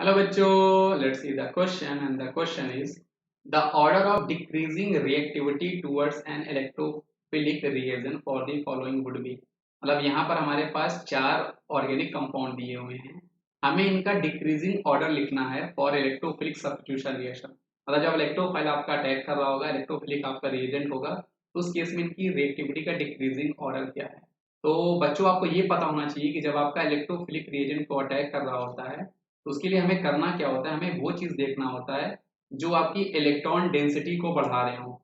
Hello बच्चों, let's see the question and the question is the order of decreasing reactivity towards an electrophilic reagent for the following would be। मतलब यहाँ पर हमारे पास 4 organic compound दिए हुए हैं, हमें इनका डिक्रीजिंग ऑर्डर लिखना है फॉर इलेक्ट्रोफिलिक सब्स्टिट्यूशन रिएक्शन। मतलब जब इलेक्ट्रोफाइल आपका अटैक कर रहा होगा, इलेक्ट्रोफिलिक आपका रिएजेंट होगा, तो उस केस में इनकी रिएक्टिविटी का डिक्रीजिंग ऑर्डर क्या है। तो बच्चों आपको ये पता होना चाहिए कि जब आपका इलेक्ट्रोफिलिक रिएजेंट को अटैक कर रहा होता है तो उसके लिए हमें करना क्या होता है, हमें वो चीज़ देखना होता है जो आपकी इलेक्ट्रॉन डेंसिटी को बढ़ा रहे हो।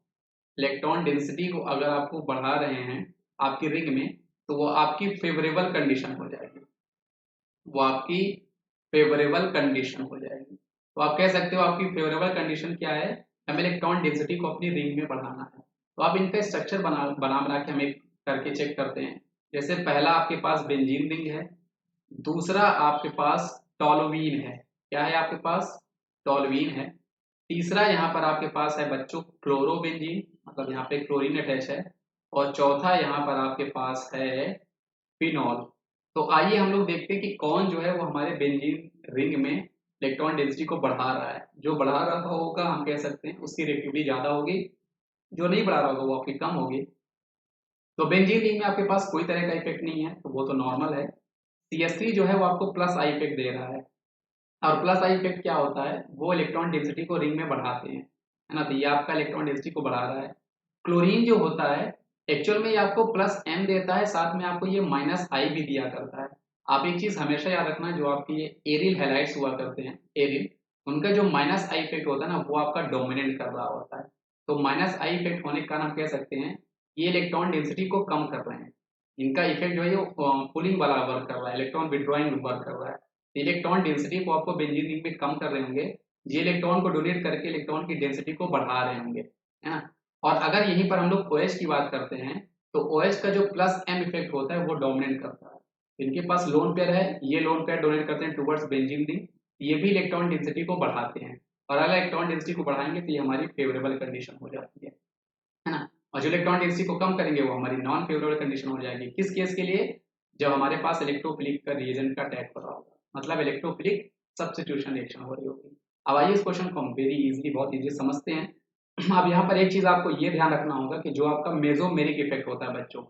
इलेक्ट्रॉन डेंसिटी को अगर आपको बढ़ा रहे हैं आपकी रिंग में, तो वो आपकी फेवरेबल कंडीशन हो जाएगी, वो आपकी फेवरेबल कंडीशन हो जाएगी। तो आप कह सकते हो आपकी फेवरेबल कंडीशन क्या है, हमें इलेक्ट्रॉन डेंसिटी को अपनी रिंग में बढ़ाना है। तो आप इनका स्ट्रक्चर बना के हमें करके चेक करते हैं। जैसे पहला आपके पास बेंजीन रिंग है, दूसरा आपके पास टॉलुवीन है। क्या है आपके पास? टॉलुवीन है। तीसरा यहाँ पर आपके पास है बच्चों क्लोरोबेंजीन, मतलब यहाँ पे क्लोरीन अटैच है। और चौथा यहाँ पर आपके पास है फिनॉल। तो आइए हम लोग देखते हैं कि कौन जो है वो हमारे बेंजीन रिंग में इलेक्ट्रॉन डेंसिटी को बढ़ा रहा है। जो बढ़ा रहा होगा हम कह सकते हैं उसकी रिएक्टिविटी ज़्यादा होगी, जो नहीं बढ़ा रहा होगा वो आपकी कम होगी। तो बेंजीन रिंग में आपके पास कोई तरह का इफेक्ट नहीं है, तो वो तो नॉर्मल है। CH3 जो है वो आपको प्लस आई इफेक्ट दे रहा है, और प्लस आई इफेक्ट क्या होता है, वो इलेक्ट्रॉन डेंसिटी को रिंग में बढ़ाते हैं, है ना। तो ये आपका इलेक्ट्रॉन डेंसिटी को बढ़ा रहा है। क्लोरीन जो होता है एक्चुअल में ये आपको प्लस एम देता है, साथ में आपको ये माइनस आई भी दिया करता है। आप एक चीज हमेशा याद रखना, जो आपकी ये एरिल हैलाइड्स हुआ करते हैं, एरिल, उनका जो माइनस आई इफेक्ट होता है ना, वो आपका डोमिनेट कर रहा होता है। तो माइनस आई इफेक्ट होने के कारण हम कह सकते हैं ये इलेक्ट्रॉन डेंसिटी को कम कर रहे हैं। इनका इफेक्ट जो है ये पुलिंग वाला वर्क कर रहा है, इलेक्ट्रॉन विड्रॉइंग वर्क कर रहा है। इलेक्ट्रॉन डेंसिटी को आपको बेंजीन रिंग में कम कर रहे होंगे, ये इलेक्ट्रॉन को डोनेट करके इलेक्ट्रॉन की डेंसिटी को बढ़ा रहे होंगे, है ना। और अगर यहीं पर हम लोग OH की बात करते हैं, तो OH का जो प्लस एम इफेक्ट होता है वो डोमिनेट करता है। इनके पास लोन पेयर है, ये लोन पेयर डोनेट करते हैं टुवर्ड्स बेंजीन रिंग, ये भी इलेक्ट्रॉन डेंसिटी को बढ़ाते हैं। और अगर इलेक्ट्रॉन डेंसिटी को बढ़ाएंगे तो ये हमारी फेवरेबल कंडीशन हो जाती है ना। और जो इलेक्ट्रॉन डेंसिटी को कम करेंगे वो हमारी नॉन फेवरेबल कंडीशन हो जाएगी। किस केस के लिए? जब हमारे पास इलेक्ट्रोफिलिक का रिएजेंट का अटैक हो रहा होगा, मतलब इलेक्ट्रोफिलिक सब्स्टिट्यूशन रिएक्शन हो रही होगी। अब आइए इस क्वेश्चन को हम वेरी इजीली, बहुत इजी समझते हैं। अब यहाँ पर एक चीज आपको ये ध्यान रखना होगा कि जो आपका मेसोमेरिक इफेक्ट होता है बच्चों,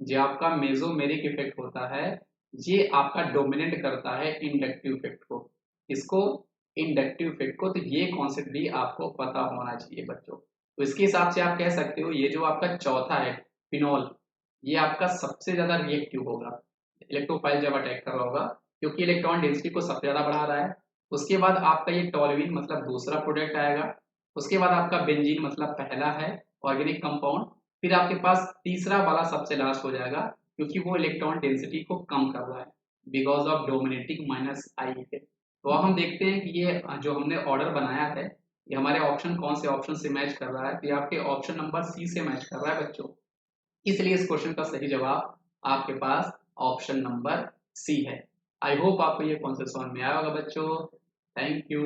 जो आपका मेसोमेरिक इफेक्ट होता है, ये आपका डोमिनेट करता है इंडक्टिव इफेक्ट को। इसको इंडक्टिव इफेक्ट को, तो ये कॉन्सेप्ट भी आपको पता होना चाहिए बच्चों। तो इसके हिसाब से आप कह सकते हो ये जो आपका चौथा है फिनॉल, ये आपका सबसे ज्यादा रिएक्टिव होगा इलेक्ट्रोफाइल जब अटैक कर रहा होगा, क्योंकि इलेक्ट्रॉन डेंसिटी को सबसे ज्यादा बढ़ा रहा है। उसके बाद आपका ये टॉलुवीन मतलब दूसरा प्रोडक्ट आएगा। उसके बाद आपका बेंजीन मतलब पहला है ऑर्गेनिक कंपाउंड। फिर आपके पास तीसरा वाला सबसे लास्ट हो जाएगा, क्योंकि वो इलेक्ट्रॉन डेंसिटी को कम कर रहा है because of dominating minus I effect. तो अब हम देखते हैं कि ये जो हमने ऑर्डर बनाया है, ये हमारे ऑप्शन कौन से ऑप्शन से मैच कर रहा है। तो ये आपके ऑप्शन नंबर सी से मैच कर रहा है बच्चों, इसलिए इस क्वेश्चन का सही जवाब आपके पास ऑप्शन नंबर सी है। आई होप आपको ये कॉन्सेप्ट समझ में आया होगा बच्चों। Thank you.